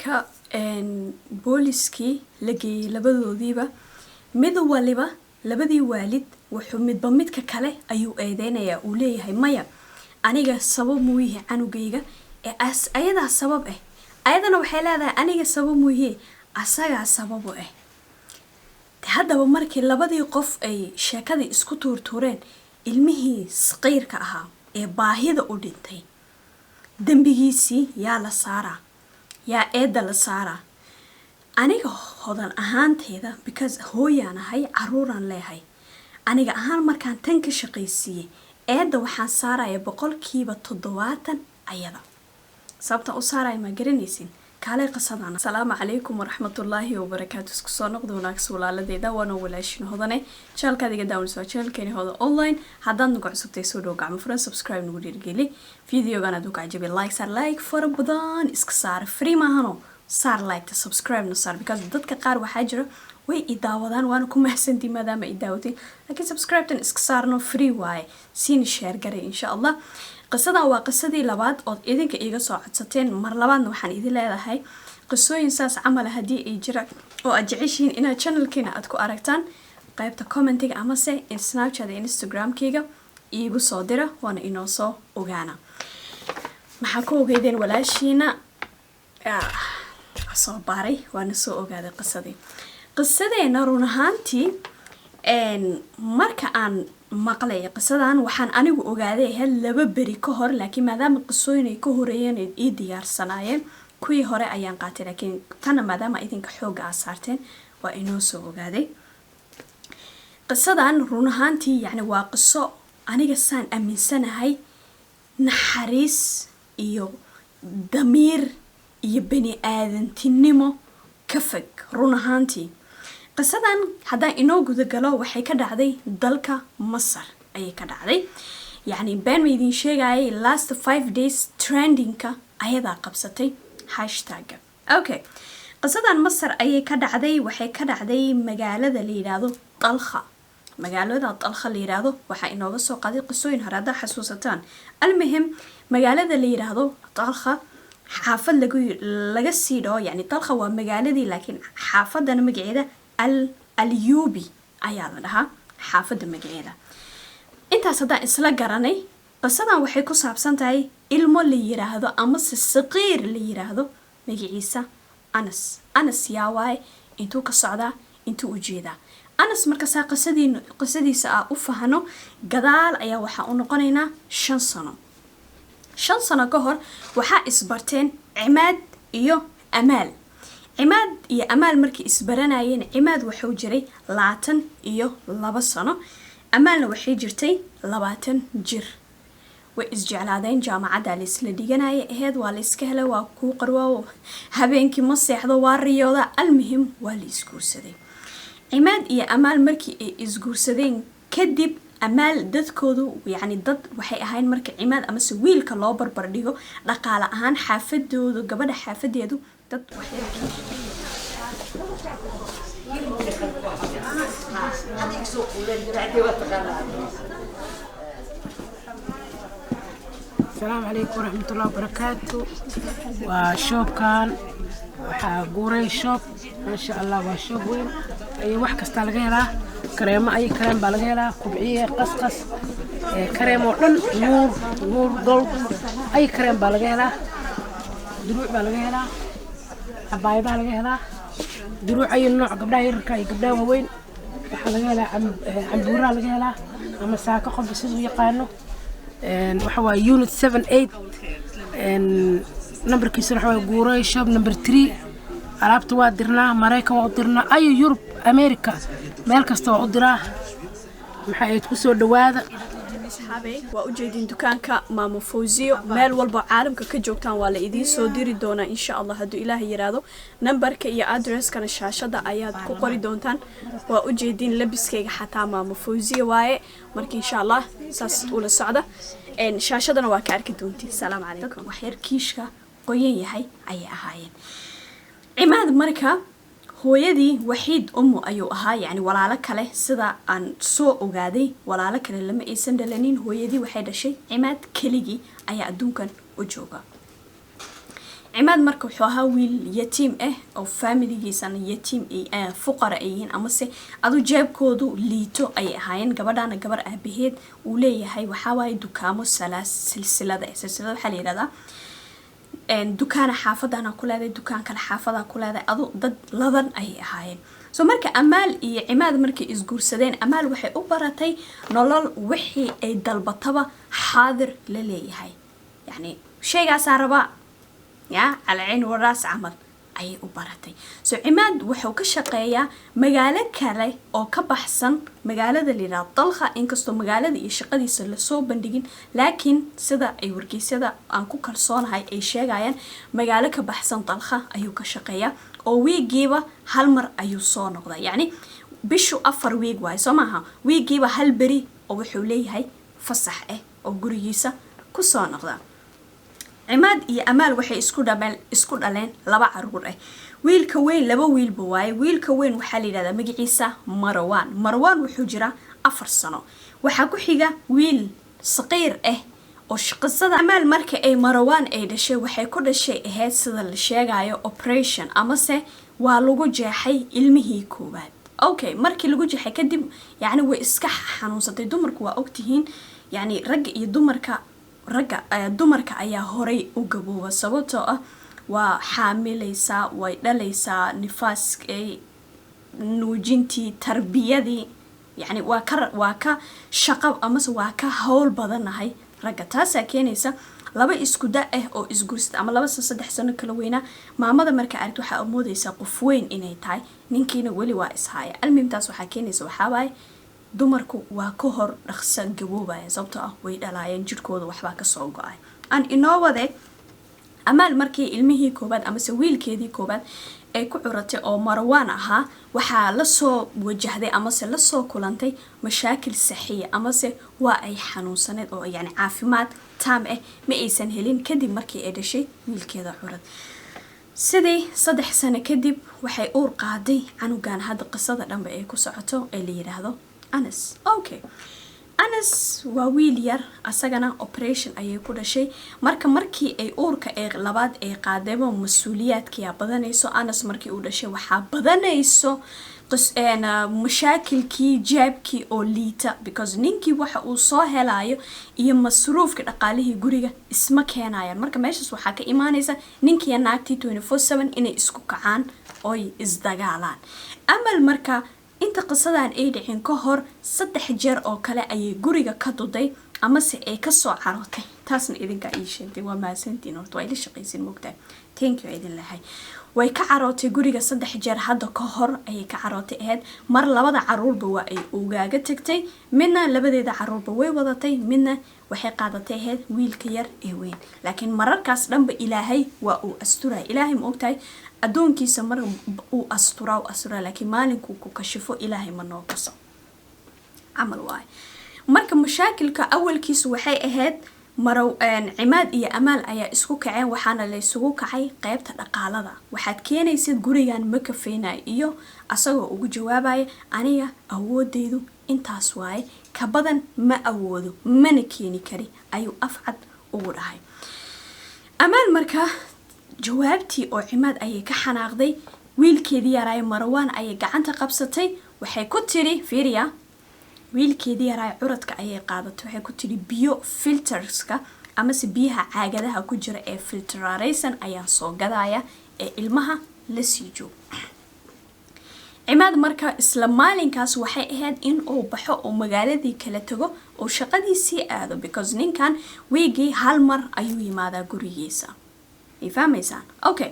marka booliskii la geeyay labadoodiiba mid waliba labadii waalid wuxuu midba midka kale ayuu eedeynayaa uu leeyahay maya aniga sabab muu yahay canugayga ee ayadaa sabab ah ayadana waxay leedahay aniga sabab muu yahay asagaa sabab ah haddaba markii labadii qof ay sheekadii isku tuurtuureen ilmihii saqiirka ahaa ee baahida u dhintay dambigiisii yaa la saaraa yaa eedda la saaraa aniga hodan ahaanteeda because hooyaan ahay caruuraan leehay aniga ahaan markaan tan ka shaqaysiiyey eedda waxaan saaraya 70% ayada sababta u saaraya ma garanaysin kaalay qasadana assalaamu calaykum waraxmatullaahi wabarakaatu isku soo noqdo wanaagsan walaaladeyda waana walaashin hodane channelkaadiga daawanayso channelkeeni hoda online haddaad nagu cusubtay soo dhow gacmo furan subscribe nagu dhiirigeli videogan aad u kacjabi like fara badan iska saar free maahano saar like to subscribe na saar because dadka qaar waxaa jira way i daawadaan waana ku mahadsantii maadaama i daawatay laakiin subscribe tan iska saarno free waaye siina share garay insha allah qisadan waa qisadii labaad oo idinka iiga soo codsateen mar labaadna waxaan idin leedahay qisooyin saas camal haddii ay jiraan oo aad jeceshihiin inaad channelkeena aad ku aragtaan qaybta commentiga amase snapchat iyo instagramkayga iigu soo dira waana inoo soo ogaana maxaa ku ogeydeen walaashiina soo baaray waana soo ogaaday qisadeena run ahaantii marka aan maqlay qisadan waxaan anigu ogaaday hal laba beri ka hor laakiin maadaama qisooyin ay ka horeeyeen ay diyaarsanaayeen kuwii hore ayaan qaatay laakiin tan maadaama idinka xoog ah saarteen waa inoo soo ogaaday qisadan run ahaantii yani waa qiso aniga saan aaminsanahay naxariis iyo damiir iyo bani aadantinimo ka fog run ahaantii qisadan haddaan inoo gudagalo waxay ka dhacday dalka Masar ayay ka dhacday yani been ma idin sheegayay last 5 days trendingka ayadaa qabsatay hashtag okay qisadan Masar ayay ka dhacday waxay ka dhacday magaalada la yiraahdo Talkha magaalada Talkha la yiraahdo waxa inooga soo qaaday qisooyin hore xasuusataan almuhim magaalada la yiraahdo Talkha xaafad laga siidho yani Talkha waa magaaladii laakiin xaafadana magaceeda al-Yubi ayaa la dhahaa xaafada magaceeda intaas haddaan isla garanay qisadan waxay ku saabsan tahay ilmo la yiraahdo ama saqiir la yiraahdo magaciisa Anas yaa waay intuu ka socdaa intuu u jeedaa Anas marka saa qisadiisa u fahano gadaal ayaa waxa u noqonaynaa 5 sano ka hor waxa isbarteen Cimaad iyo Amaal Cimaad iyo Amaal markii isbaranayeen Cimaad wuxuu jiray 22 sano Amaalna waxay jirtay 20 jir way isjeclaadeen jaamacadda la isla dhiganayay aheed waa la iska helay waa ku qarwaaw habeenkii ma seexdo waa riyooda almuhim waa la isguursaday Cimaad iyo Amaal markii ay isguursadeen kadib Amaal dadkoodu yani dad waxay ahayn marka Cimaad ama wiilka loo barbar dhigo dhaqaale ahaan xaafadoodu gabadha xaafadeedu dad waxay السلام عليكم ورحمة الله وبركاته وشوبكان وحاقوري شوب ما شاء الله وشوب وين أي واحد كستالغيرا كريم أي كريم بالغيرا كبعية قصقص كريم ورن نور دول أي كريم بالغيرا دروع بالغيرا حبايب بالغيرا دروع أي نوع قبلها يركا قبلها وين وحلغيرا عمبورا لغيرا أما ساكا قب بسيسو يقانو وحوا يونت 78 نمبر كيسر حوا قوري شاب نمبر 3 عربت وادرنا مريكا وادرنا أي يوروب أمريكا مالكستا وادرنا محايد كسو دواذا waa u jeedin dukaanka Maamo Fawziyo meel walba caalamka ka joogtaan waa la idin soo diri doona insha Allah haduu Ilaahay yiraahdo numberka iyo addresskana shaashada ayaad ku qori doontaan waa u jeedin labiskayga xataa Maamo Fawziyo waaye markii insha Allah saas ula socda shaashadana waa ka arki doontiin salaam calaykum wax yar kiishka qoyan yahay ay ahaayeen Cimaad marka hooyadii waxiid ayuu ahaa yani walaalo kale sida aan soo ogaaday walaalo kale lama aysan dhalanin hooyadii waxay dhashay Cimaad keligii ayaa adduunkan u jooga cimaad marka wuxuu ahaa wiil yatiim oo familigiisana yatiim fuqara yihiin ama se adu jeebkoodu liito ay ahaayeen gabadhana gabar aabaheed uu leeyahay waxaa waaye dukaamo silsilada waxaa la yidhahdaa dukaana xaafadana ku leedahay dukaan kale xaafada ku leedahay adu dad ladan ay ahaayeen so marka amaal iyo cimaad markay isguursadeen amaal waxay u baratay nolol wixii ay dalbataba xaadir la leeyahay yani sheegaasaa rabaa ya alcayn waraas camal ayay u baratay so cimaad wuxuu ka shaqeeyaa magaalo kale oo ka baxsan magaalada liraa dalkha inkastoo magaalada iyo shaqadiisa lasoo bandhigin laakiin sida ay wargeysyada aan ku kalsoonahay ay sheegayaan magaalo ka baxsan dalkha ayuu ka shaqeeyaa oo wiigiiba hal mar ayuu soo noqdaa yacni bishu 4 wiig waaye soo maaha wiigiiba hal beri oo wuxuu leeyahay fasax oo gurigiisa ku soo noqdaa cimaad iyo amaal waxay isku dhaleen 2 caruur wiilka weyn 2 wiilba waaye wiilka weyn waxaa la yiraahdaa magaciisa Marwan wuxuu jiraa 4 sano waxaa ku xiga wiil saqiir oo shaqada amaal marka ay Marwan ay dhashay waxay ku dhashay ahayd sida la sheegayo operation ama se waa lagu jeexay ilmihii koowaad okay markii lagu jeexay kadib yani way iska xanuunsatay dumarku waa ogtihiin yani rag iyo dumarka ayaa horay u gabooba sababtoo ah waa xaamilaysaa way dhalaysaa nifaaskay nuujintii tarbiyadii yani waa ka shaqo ama waa ka hawl badanahay ragga taasaa keenaysa 2 isku da oo isguursada ama 2-3 sano kala weynaa maamada marka aragto waxa moodaysaa qof weyn inay tahay ninkiina wali waa ishaaya almimtaas waxa keenaysa waxa waaye dumarku waa ka hor dhaqsan gaboobaya sababtoo ah way dhalaayeen jirkooda waxba ka soo go'ay aan inoo wade amaal markii ilmihii koobaad ama se wiilkeedii koobaad ay ku curatay oo Marwan ahaa waxaa la soo wajahday ama se la soo kulantay mashaakil saxiya ama se waa ay xanuunsaneed oo yani caafimaad taam ma aysan helin kadib markii ay dhashay wiilkeeda curad sidii 3 sano kadib waxay uur qaaday canugan hadda qisada dhanba ay ku socoto ee la yiraahdo Anas okay Anas waa wiil yar asagana operation ayay ku dhashay markii ay uurka ee labaad ay qaadayba mas'uuliyaadkii badanayso Anas markii uu dhashay waxa badanayso mashaakilkii jeebkii oo liita because ninkii waxa uu soo helayo iyo masruufka dhaqaalihii guriga isma keenayaan marka meeshaas waxa ka iimaanaysa ninkii naagtii 24/7 inay isku kacaan oo isdagaalaan amal marka inta qisadan ay dhicin ka hor 3 jeer oo kale ayay guriga ka duday ama se ay ka soo carootay taasna idinka ii sheegtay waa maasantiin horta waa ila shaqaysin moogtaa thank you idin lahay way ka carootay guriga 3 jeer hadda ka hor ayay ka carootay ahayd mar 2 caruurba waa ay ugaaga tagtay midna labadeeda caruurba way wadatay midna waxay qaadatay ahayd wiilka yar ee weyn laakiin mararkaas dhanba ilaahay waa uu asturay ilaahay ma ogtahay adoonkiisa mar uu asturaa laakiin maalinku ku kashifo ilaahay ma noo kaso amal waay marka mashaakilka awalkiisu waxay ahayd cimaad iyo amaal ayaa isku kaceen waxaana la isugu kacay qaybta dhaqaalada waxaad keenaysid gurigan ma kafeynay iyo asagoo ugu jawaabaya aniga awoodeydu intaas waaye ka badan ma awoodo mana keeni kari ayuu afcad ugu dhahay amaal marka jawaabtii oo cimaad ayay ka xanaaqday wiilkeedii yaray Marwan ayay gacanta qabsatay waxay ku tiri fiiriya wiilkeedii yaray curadka ayay qaadatay waxay ku tiri biyo filterska ama si biyaha caagadaha ku jira ee filtraraysan ayaa soo gadaya ee ilmaha la sii joog cimaad marka isla maalinkaas waxay ahayd in uu baxo oo magaaladii kala tago oo shaqadiisii aado because ninkan weegii hal mar ayuu yimaadaa gurigiisa ifahmaysaan okay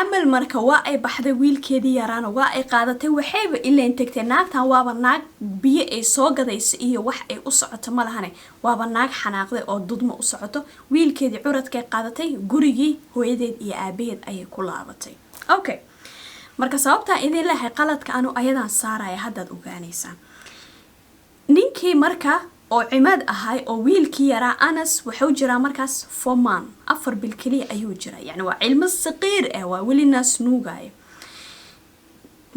amal marka waa ay baxday wiilkeedii yaraana waa ay qaadatay waxayba ileen tagtay naagtan waaba naag biyo ay soo gadayso iyo wax ay u socoto ma lahane waaba naag xanaaqday oo dudmo u socoto wiilkeedii curadkay qaadatay gurigii hooyadeed iyo aabaheed ayay ku laabatay okay marka sababta idin lahay qaladka anu ayadan saaraya haddaad ogaanaysaan ninkii marka oo cimaad ahay oo wiilkii yaraa Anas wuxuu jiraa markaas 4 months 4 bil kaliya ayuu jiraa yani waa ilmo saqiir waa wali naas nuugay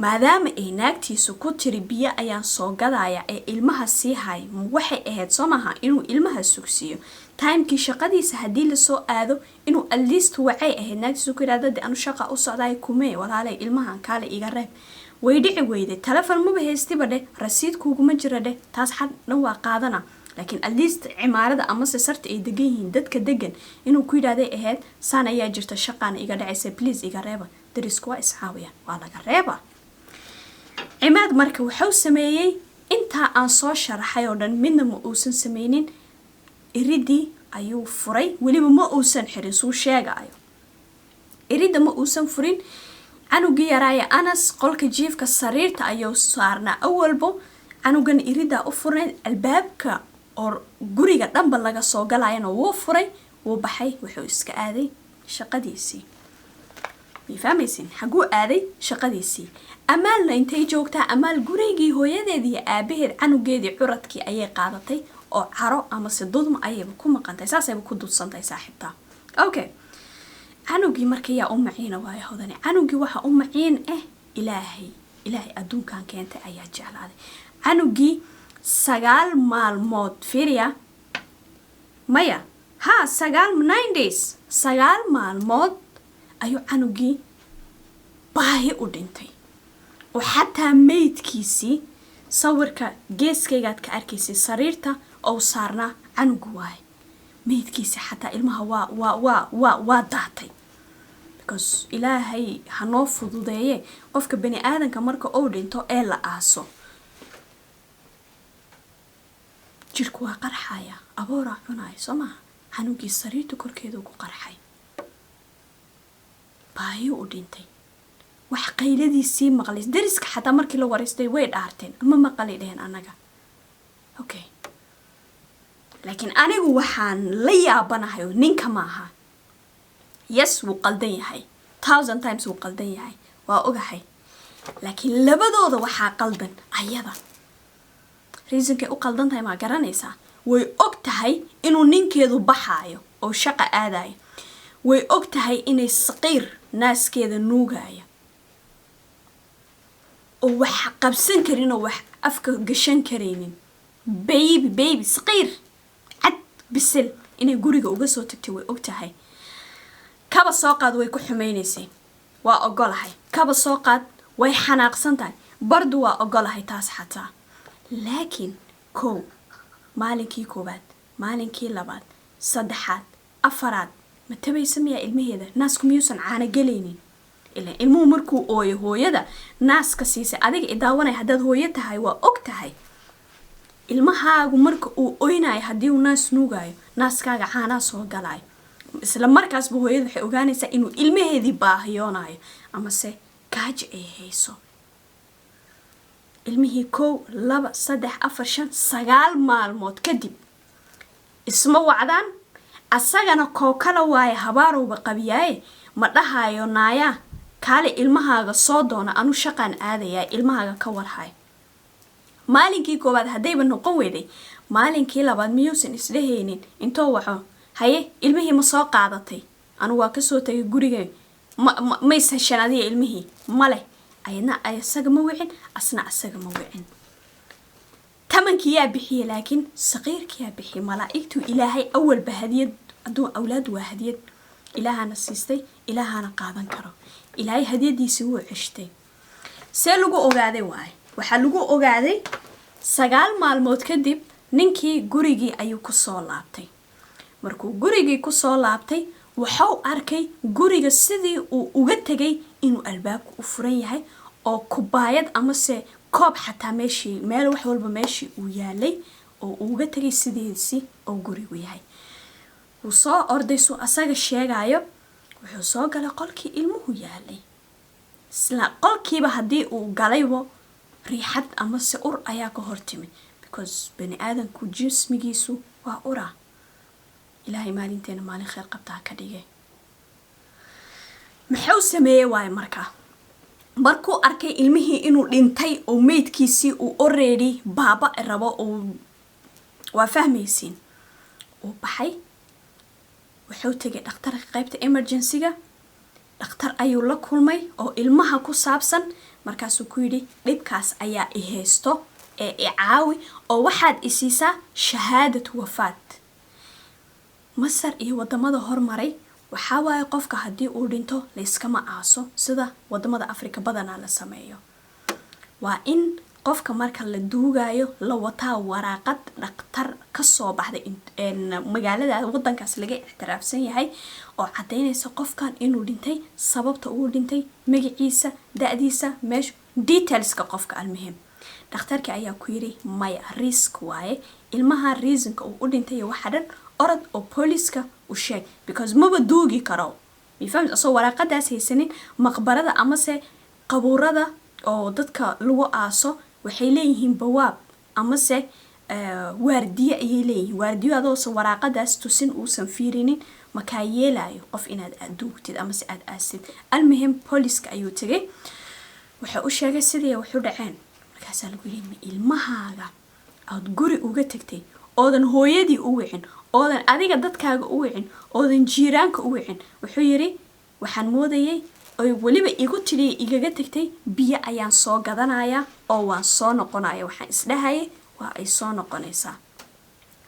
maadaama ay naagtiisu ku tiri biyo ayaan soo gadaya ee ilmaha sii hay waxay ahayd soo maaha inuu ilmaha sugsiyo timekii shaqadiisa haddii lasoo aado inuu at least waxay ahayd naagtiisu ku yidhahda de anu shaqa u socdaay kumee walaalay ilmahan kaale iga reeb way dhici weyday telefon maba haystiba dheh rasiidkuuguma jira dheh taas xadna waa qaadana laakiin at least cimaarada amase sarta ay degan yihiin dadka degan inuu ku yidhahday ahayd saan ayaa jirta shaqaana iga dhacaysa please iga reeba darisku waa iscaawiyaan waa laga reeba cimaad marka wuxuu sameeyey intaa aan soo sharaxay oo dhan midna ma uusan sameynin iridii ayuu furay weliba ma uusan xirin suu sheegayo irida ma uusan furin canugii yaraaya anas qolka jiifka sariirta ayuu saarnaa awalbo canugan iridaa u furnayd albaabka oo guriga dhanba laga soo galayana wuu furay wuu baxay wuxuu iska aaday shaqadiisii ma fahmaysin xaguu aaday shaqadiisii amaalna intay joogtaa amaal gurigii hooyadeedii iyo aabaheed canugeedii curadkii ayay qaadatay oo caro amase dudma ayayba ku maqantay saasayba ku dudsantahay saaxiibtaa okay canugii marka yaa u maciina waayo hodane canugii waxa u maciin ilaahay adduunkan keentay ayaa jeclaaday canugii 9 maalmood fiiriya maya 9 days 9 maalmood ayuu canugii baahi u dhintay oo xataa meydkiisii sawirka geeskaygaad ka arkaysay sariirta oo saarnaa canugu waaye meydkiisii xataa ilmaha waa daatay because ilaahay hanoo fududeeye qofka bani aadanka marka uu dhinto ee la aaso jirku waa qarxaya abooraa cunaya soo maha canugii sariirta korkeeda ku qarxay baahi u dhintay wax qayladiisii maqlay dariska xataa markii la wareystay way dhaarteen ama maqalay dheheen anaga okay laakiin anigu waxaan la yaabanahay ninka maaha yes wuu qaldan yahay 1000 times wuu qaldan yahay waa ogahay laakiin labadooda waxaa qaldan ayada reasonkay u qaldan tahay ma garanaysaa way og tahay inuu ninkeedu baxaayo oo shaqa aadayo way og tahay inay saqiir naaskeeda nuugaya oo wax qabsan karin oo wax afka gashan kareynin baby saqiir cad bisil inay guriga uga soo tagtay way og tahay kaba soo qaad way ku xumaynaysay waa ogolahay kaba soo qaad way xanaaqsan tahay bardu waa ogolahay taas xataa laakiin maalinkii koobaad maalinkii labaad saddexaad afaraad ma tabaysa miyaa ilmaheeda naasku miyuusan caana gelaynin ilaa ilmuhu markuu ooyo hooyada naaska siisay adiga idaawanay haddaad hooyo tahay waa og tahay ilmahaagu marka uu oynayo haddii uu naas nuugayo naaskaaga caanaa soo galayo isla markaasba hooyada waxay ogaanaysaa inuu ilmaheedii baahiyoonayo amase gaajo ay hayso ilmihii 1 2 3 4 5 9 maalmood kadib isma wacdaan asagana kookala waaye habaarowba qabiyaaye ma dhahayo naaya kaale ilmahaaga soo doona anu shaqaan aadayaa ilmahaaga ka warhay maalinkii koobaad haddayba noqon weyday maalinkii labaad miyuusan isdhehaynin intoo waxo haye ilmihii ma soo qaadatay anu waa kasoo tagay guriga ma isheshan adiga ilmihii male ayadna asaga ma wicin asna asaga ma wicin tamankii yaa bixiyey laakiin saqiirkii yaa bixiyey malaa'igtuu ilaahay awalba hadiyad adduun awlaad waa hadiyad ilaahana siistay ilaahana qaadan karo ilaahay hadiyadiisii wuu ceshtay see lagu ogaaday waaye waxaa lagu ogaaday 9 maalmood kadib ninkii gurigii ayuu kusoo laabtay markuu gurigii kusoo laabtay wuxuu arkay guriga sidii uu uga tegay inuu albaabku u furan yahay oo kubaayad amase koob xataa meeshii meel wax walba meeshii uu yaalay oo uga tegay sidiisii oo gurigu yahay wuu soo orday suu asaga sheegayo wuxuu soo galay qolkii ilmuhu yaalay isla qolkiiba haddii uu galaybo riixad amase ur ayaa ka hortimid because bani aadanku jismigiisu waa ura ilaahay maalinteena maalin khayr qabtaa ka dhigay muxuu sameeyey waaye markuu arkay ilmihii inuu dhintay oo meydkiisii uu already baaba rabo oo waa fahmaysiin uu baxay wuxuu tegay dhakhtarka qaybta emergency-ga dhakhtar ayuu la kulmay oo ilmaha ku saabsan markaasuu ku yidhi dhibkaas ayaa i haysto ee i caawi oo waxaad i siisaa shahaadad wafaad. masar iyo wadamada hormaray waxaa waaye qofka haddii uu dhinto layskama aaso sida wadamada afrika badanaa la sameeyo. waa in qofka marka la duugayo la wataa waraaqad dhaqtar kasoo baxday magaalada wadankaas laga ixtiraafsan yahay oo cadaynaysa qofkan inuu dhintay, sababta uu dhintay, magaciisa, da'diisa, meesha detailska qofka. almuhim dhakhtarka ayaa ku yiri maya, risk waaye, ilmaha reasonka uu u dhintay waxa dhan orod oo booliska u sheeg because maba duugi karo. mifahmt asoo waraaqadaas haysanin maqbarada amase qabuurada oo dadka lagu aaso waxay leeyihiin bawaab amase waardiye ayay leeyihiin. waardiyo adoosa waraaqadaas tusin uusan fiirinin makaa yeelayo qof inaad duugtid amase aad aasid. almuhim booliska ayuu tegay, waxa u sheegay sidii wuxuu dhaceen. markaasaa lagu yiri ilmahaaga aad guri uga tagtay oodan hooyadii u wicin, oodan adiga dadkaaga u wicin, oodan jiiraanka u wicin. wuxuu yiri waxaan moodayay oo waliba igu tiri igaga tagtay biyo ayaan soo gadanayaa oo waan soo noqonayaa. waxaan isdhahayay waa ay soo noqonaysaa,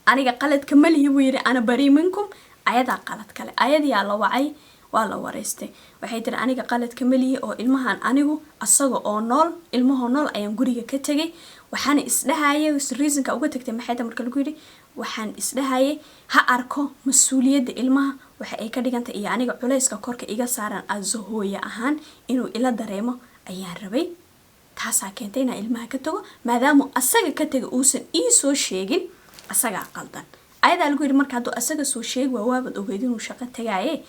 aniga qaladka ma lihi buu yiri, ana bari minkum. ayadaa qalad kale, ayadiyaa la wacay, waa la wareystay. waxay tiri aniga qaladka ma lihi oo ilmahan anigu asaga oo nool, ilmahoo nool ayaan guriga ka tegay. waxaan isdhahayay reasonka uga tagtay maxay tahay marka lagu yiri waxaan isdhahayay ha arko mas-uuliyadda ilmaha waxa ay ka dhigantay iyo aniga culayska korka iga saaran azahooya ahaan inuu ila dareemo ayaan rabay. taasaa keentay inaan ilmaha ka tago, maadaama asaga ka taga uusan ii soo sheegin, asagaa qaldan. ayadaa lagu yiri marka hadduu asaga soo sheegi waa waabad ogeyd inuu shaqo tagaaye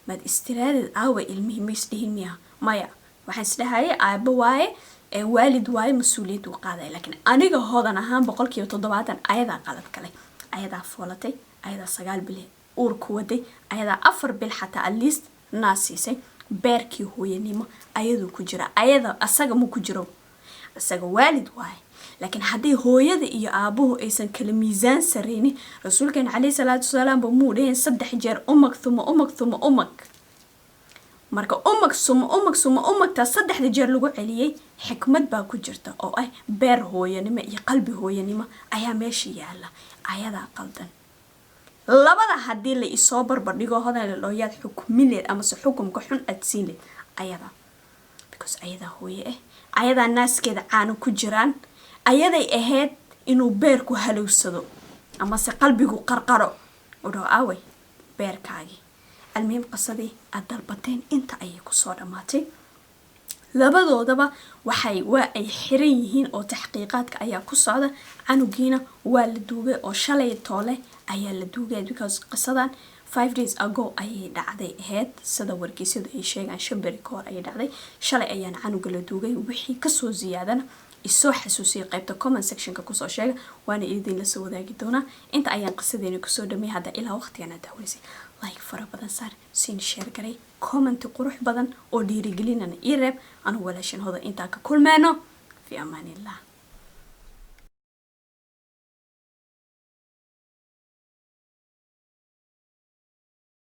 maad istiraadid aawa ilmihii ma isdhihin miya? maya, waxaan isdhahayay aaba waaye waalid waaye mas-uuliyad uu qaaday, laakiin aniga hodan ahaan 70% ayadaa qalad kale. ayadaa foolatay, ayadaa 9 bil uur ku waday, ayadaa 4 bil xataa at least naasiisay. beerkii hooyanimo ayaduu ku jira, ayada asaga ma ku jiro, asaga waalid waaye. laakiin haddii hooyada iyo aabuhu aysan kala miisaan sareynin, rasuulkeen calayhi salaatu wasalaam ba muu dheheen 3 jeer umag thuma umag thuma umag. marka umagta 3 jeer lagu celiyay xikmad baa ku jirta oo ah beer hooyanimo iyo qalbi hooyanimo ayaa meesha yaala. ayadaa qaldan. labada haddii la isoo barbar dhigo hodan la looyaad xukumineed amase xukumka xun aad siinleed ayada, because ayadaa hooye ah, ayadaa naaskeeda caano ku jiraan, ayaday ahayd inuu beerku halowsado amase qalbigu qarqaro udhao aaway beerkaagii. almuhim qasadii aad dalbateen inta ayay kusoo dhammaatay. labadoodaba waa ay xiran yihiin oo taxqiiqaadka ayaa ku socda. canugiina waa la duugay oo shalay toole ayaa la duugay because qisadan 5 days ago ayay dhacday ahayd sida wargeysyadu ay sheegaan. 5 beri ka hor ayay dhacday. shalay ayaan canuga la duugay. wixii kasoo ziyaadana isoo xasuusiyay qaybta comment sectionka kusoo sheega, waana idin la soo wadaagi doonaa. inta ayaan qisadeena kusoo dhameeyay. hadda ilaa waqtigan aad daawaysay like fara badan saar, siin share garay, comment qurux badan oo dhiirigelinana ii reeb. anu walaashan hodan intaa ka kulmeeno fi amaanillah.